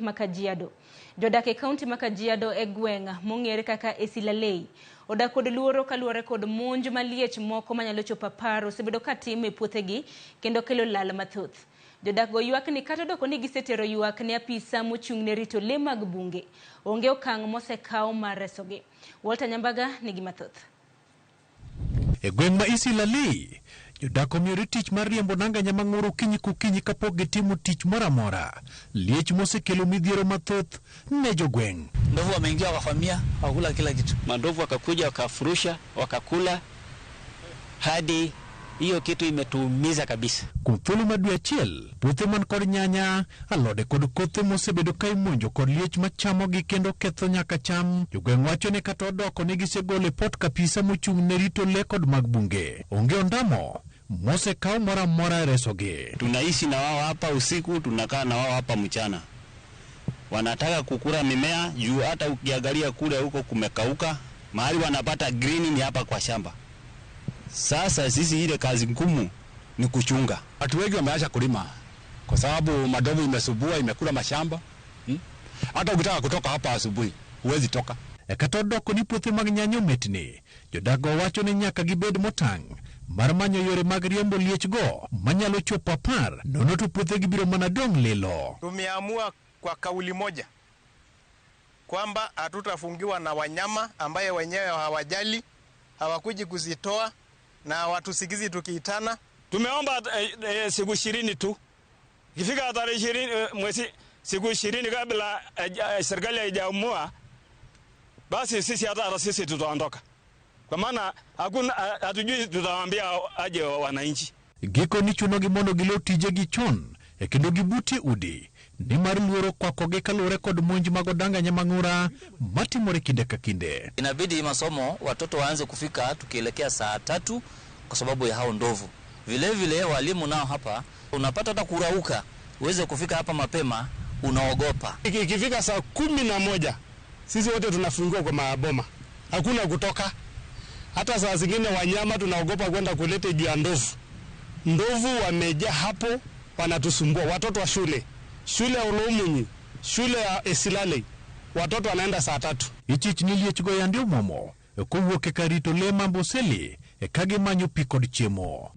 ma Kajiado. Jodak e kaunti ma Kajiado e gweng' mong'ere kaka Esilalei odak kod luoro kaluwore kod monj maliech moko manyalo chopo paro osebedo katim e puothegi kendo kelo lal mathoth. Jodak go ywak ni kata doko ni gisetero ywak ne apisa mochung' ne rito le mag bunge onge okang' mosekaw mar resogi. Walter Nyambaga nigi mathoth. E gweng' ma Esilalei, jodak omiyo tich mar riembo nanga nyamang'oro kinyi kukinyi kapok gitimo tich mora mora. Liech mosekelo midhiero mathoth ne jogweng'. Ndovu wameingia wakavamia, wakakula kila kitu. Mandovu wakakuja wakafurusha, wakakula hadi hiyo kitu imetuumiza kabisa. Kuthulu madwe achiel, puothe man kod nyanya, alode kod kothe mosebedo ka imonjo kod liech machamo gi kendo ketho nyaka cham. Jogweng' wacho ni kata odoko ni gisegolo pot kapisa mochung' ne rito le kod mag bunge. Onge ondamo mosekaw mora mora resogi. Tunaishi na wao hapa usiku, tunakaa na wao hapa mchana. Wanataka kukura mimea juu hata ukiangalia kule huko kumekauka. Mahali wanapata green ni hapa kwa shamba. Sasa sisi ile kazi ngumu ni kuchunga. Watu wengi wameacha kulima kwa sababu madovu imesubua, imekula mashamba. Hata ukitaka kutoka hapa asubuhi huwezi toka. Ekatodoko ni puothe mag nyanya metni. Jodago wacho ni nyaka gibed motang' mar manyo yore mag riembo liech go manyalo chopo par nono to puothe gibiro mana dong' lilo. Tumeamua kwa kauli moja kwamba hatutafungiwa na wanyama ambaye wenyewe hawajali, hawakuji kuzitoa na watusikizi tukiitana. Tumeomba siku 20 tu. Ikifika tarehe 20 mwezi siku 20 kabla serikali haijaamua, basi sisi hata sisi tutaondoka. Kwa maana hakuna hatujui tutawaambia aje wananchi. Giko ni chuno gi mondo gilo tije gi chon e kendo gibuti udi ni mar luoro kwakoge kalure kod monj magodanga nyamang'ura matimore kinde ka kinde. Inabidi masomo watoto waanze kufika tukielekea saa 3 kwa sababu ya hao ndovu. Vile vile walimu nao hapa unapata hata kurauka uweze kufika hapa mapema unaogopa. Ikifika saa 11 sisi wote tunafungua kwa maboma. Hakuna kutoka. Hata saa zingine wanyama tunaogopa kwenda kulete juu ya ndovu. Ndovu wamejaa hapo wanatusumbua. Watoto wa shule ya Olomunyi, shule ya Esilalei, watoto wanaenda saa 3. Ichich ni liech go yandio momo kowuok e karito le Amboseli e kage manyo pi kod chiemo.